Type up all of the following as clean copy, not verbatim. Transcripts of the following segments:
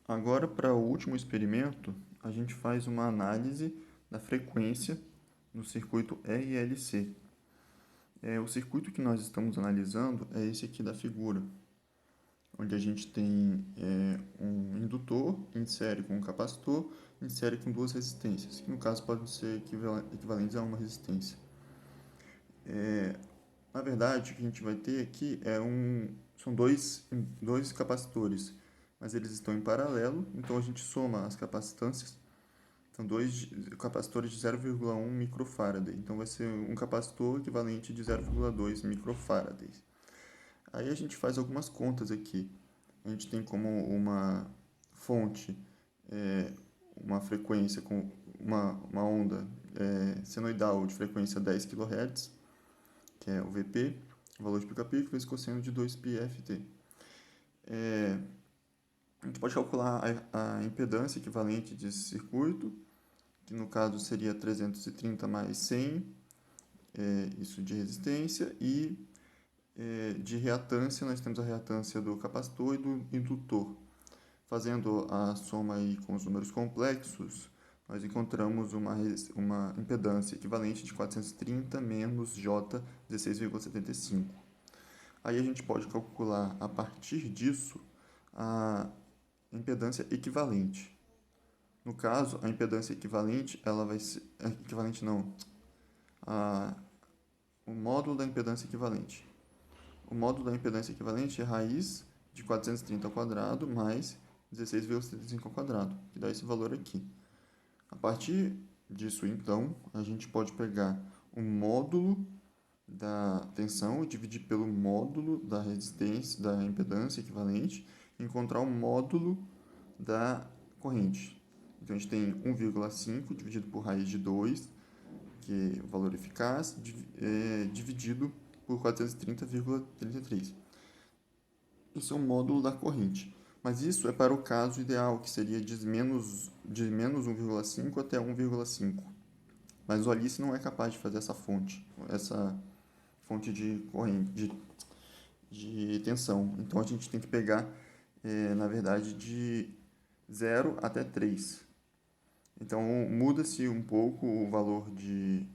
Agora, para o último experimento, a gente faz uma análise da frequência no circuito RLC. O circuito que nós estamos analisando é esse aqui da figura, onde a gente tem um indutor em série com um capacitor, em série com duas resistências, que no caso podem ser equivalentes a uma resistência. Na verdade, o que a gente vai ter aqui são dois capacitores, mas eles estão em paralelo, então a gente soma as capacitâncias. São dois capacitores de 0,1 microfarad. Então vai ser um capacitor equivalente de 0,2 microfarads. Aí a gente faz algumas contas aqui. A gente tem como uma fonte uma frequência com uma onda senoidal de frequência 10 kHz, que é o VP, o valor de pico a pico, vezes cosseno de 2πft. A gente pode calcular a impedância equivalente desse circuito, que no caso seria 330 mais 100, isso de resistência, e de reatância, nós temos a reatância do capacitor e do indutor. Fazendo a soma aí com os números complexos, nós encontramos uma impedância equivalente de 430 menos J 16,75. Aí a gente pode calcular, a partir disso, a impedância equivalente. No caso, a impedância equivalente, ela vai ser... Equivalente não. O módulo da impedância equivalente. O módulo da impedância equivalente é raiz de 430 ao quadrado mais 16,75 ao quadrado, que dá esse valor aqui. A partir disso, então, a gente pode pegar o módulo da tensão e dividir pelo módulo da resistência, da impedância equivalente, e encontrar o módulo da corrente. Então, a gente tem 1,5 dividido por raiz de 2, que é o valor eficaz, dividido por 430,33. Isso é o módulo da corrente. Mas isso é para o caso ideal, que seria de menos 1,5 até 1,5. Mas o Alice não é capaz de fazer essa fonte de corrente, de tensão. Então a gente tem que pegar, na verdade, de 0 até 3. Então muda-se um pouco o valor de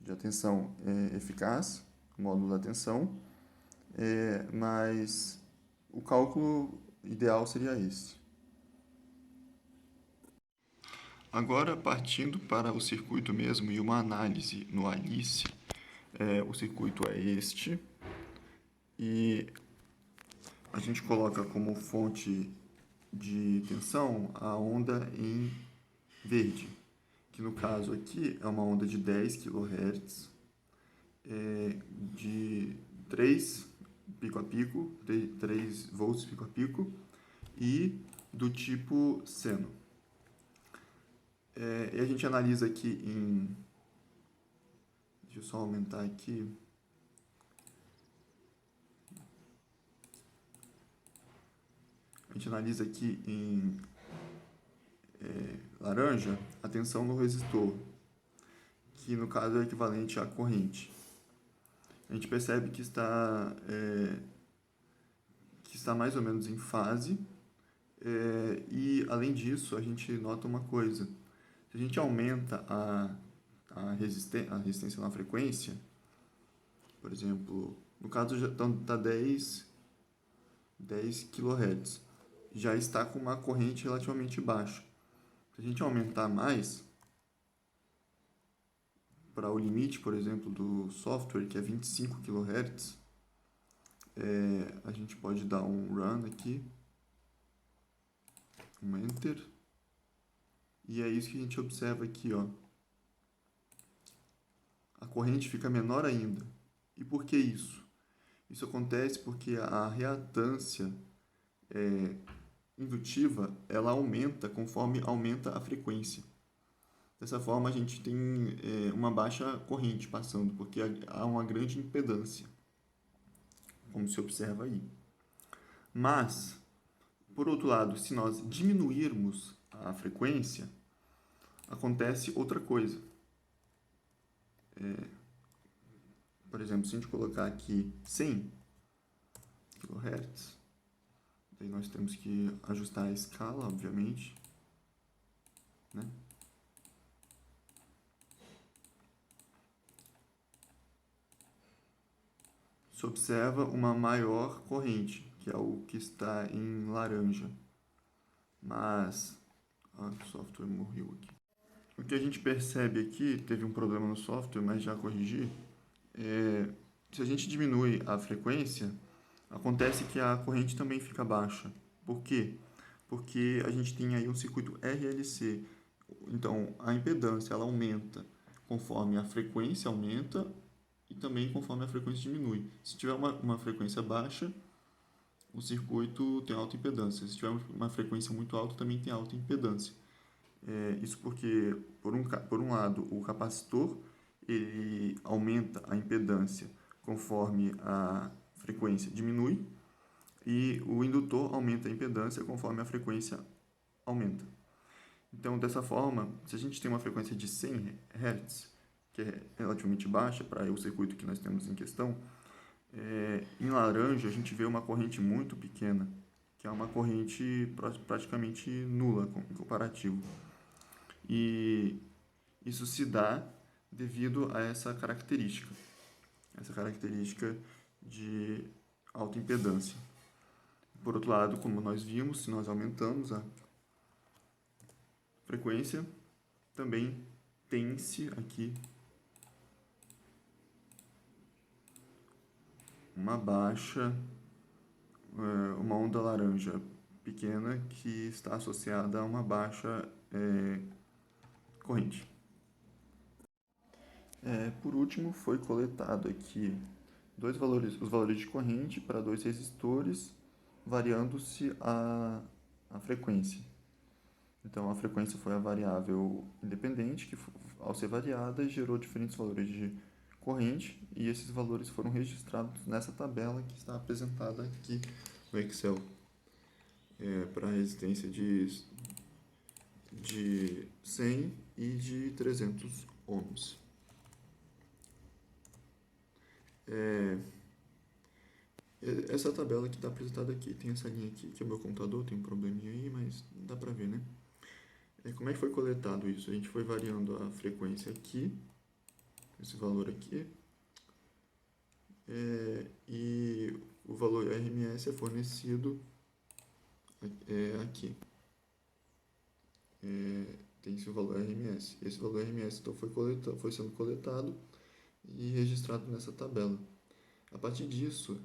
atenção eficaz, o módulo da tensão, mas o cálculo ideal seria esse. Agora, partindo para o circuito mesmo e uma análise no Alice, o circuito é este, e a gente coloca como fonte de tensão a onda em verde, que no caso aqui é uma onda de 10 kHz, de 3 pico a pico, 3 volts pico a pico, e do tipo seno. E a gente analisa aqui em... Deixa eu só aumentar aqui. A gente analisa aqui em laranja a tensão no resistor, que no caso é equivalente à corrente. A gente percebe que está mais ou menos em fase, e além disso a gente nota uma coisa: se a gente aumenta a resistência na frequência, por exemplo, no caso já está 10 kHz, já está com uma corrente relativamente baixa. Se a gente aumentar mais, para o limite, por exemplo, do software, que é 25 kHz, a gente pode dar um run aqui, um enter, e é isso que a gente observa aqui, ó. A corrente fica menor ainda. E por que isso? Isso acontece porque a reatância indutiva, ela aumenta conforme aumenta a frequência. Dessa forma, a gente tem uma baixa corrente passando, porque há uma grande impedância, como se observa aí. Mas, por outro lado, se nós diminuirmos a frequência, acontece outra coisa. Por exemplo, se a gente colocar aqui 100 kHz, Daí nós temos que ajustar a escala, obviamente, né? Se observa uma maior corrente, que é o que está em laranja. Mas... o software morreu aqui. O que a gente percebe aqui, teve um problema no software, mas já corrigi, se a gente diminui a frequência, acontece que a corrente também fica baixa. Por quê? Porque a gente tem aí um circuito RLC. Então, a impedância ela aumenta conforme a frequência aumenta e também conforme a frequência diminui. Se tiver uma frequência baixa, o circuito tem alta impedância. Se tiver uma frequência muito alta, também tem alta impedância. Isso porque, por um lado, o capacitor ele aumenta a impedância conforme a frequência diminui e o indutor aumenta a impedância conforme a frequência aumenta. Então, dessa forma, se a gente tem uma frequência de 100 Hz, que é relativamente baixa para o circuito que nós temos em questão, em laranja a gente vê uma corrente muito pequena, que é uma corrente praticamente nula em comparativo. E isso se dá devido a essa característica de alta impedância. Por outro lado, como nós vimos, se nós aumentamos a frequência, também tem-se aqui uma baixa, uma onda laranja pequena que está associada a uma baixa corrente. Por último, foi coletado aqui os valores de corrente para dois resistores, variando-se a frequência. Então, a frequência foi a variável independente, que ao ser variada gerou diferentes valores de corrente, e esses valores foram registrados nessa tabela que está apresentada aqui no Excel. Para a resistência de 100 e de 300 ohms. Essa tabela que está apresentada aqui, tem essa linha aqui, que é o meu computador, tem um probleminha aí, mas dá para ver, né? Como é que foi coletado isso? A gente foi variando a frequência aqui, esse valor aqui, e o valor RMS é fornecido aqui. Tem esse valor RMS. Esse valor RMS então foi sendo coletado e registrado nessa tabela. A partir disso,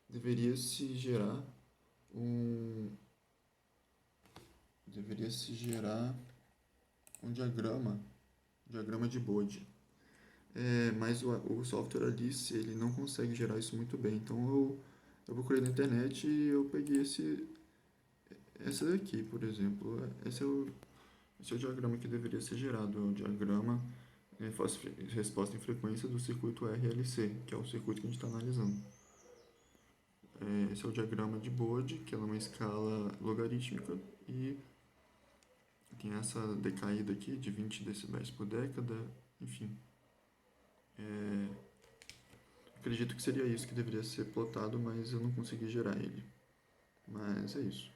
deveria se gerar um diagrama de Bode. Mas o software Alice ele não consegue gerar isso muito bem. Então eu procurei na internet e eu peguei essa daqui, por exemplo. Esse é o diagrama que deveria ser gerado. É o diagrama resposta em frequência do circuito RLC, que é o circuito que a gente está analisando. Esse é o diagrama de Bode, que é numa escala logarítmica e tem essa decaída aqui de 20 decibéis por década, enfim. Acredito que seria isso que deveria ser plotado, mas eu não consegui gerar ele. Mas é isso.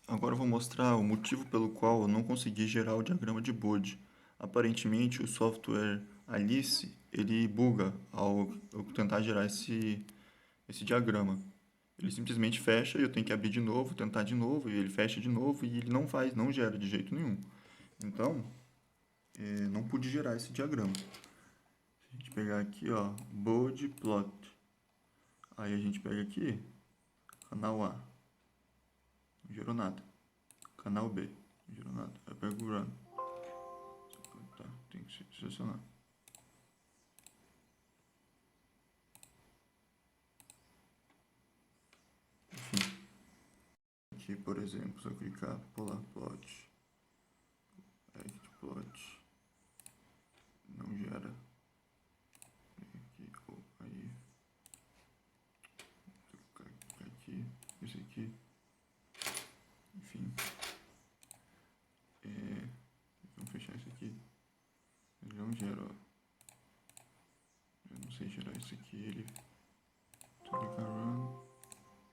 Agora eu vou mostrar o motivo pelo qual eu não consegui gerar o diagrama de Bode. Aparentemente o software Alice ele buga ao tentar gerar esse diagrama. Ele simplesmente fecha e eu tenho que abrir de novo, tentar de novo, e ele fecha de novo e ele não gera de jeito nenhum. Então, não pude gerar esse diagrama. Se a gente pegar aqui, ó, Bode Plot. Aí a gente pega aqui, canal A, não gerou nada. Canal B, não gerou nada. Aí eu pego o Run. Tá, tem que selecionar. Enfim. Aqui, por exemplo, se eu clicar Polar Plot, Act Plot, não gera. Aí, aqui, esse aqui, enfim, vamos fechar isso aqui, ele não gera, ó.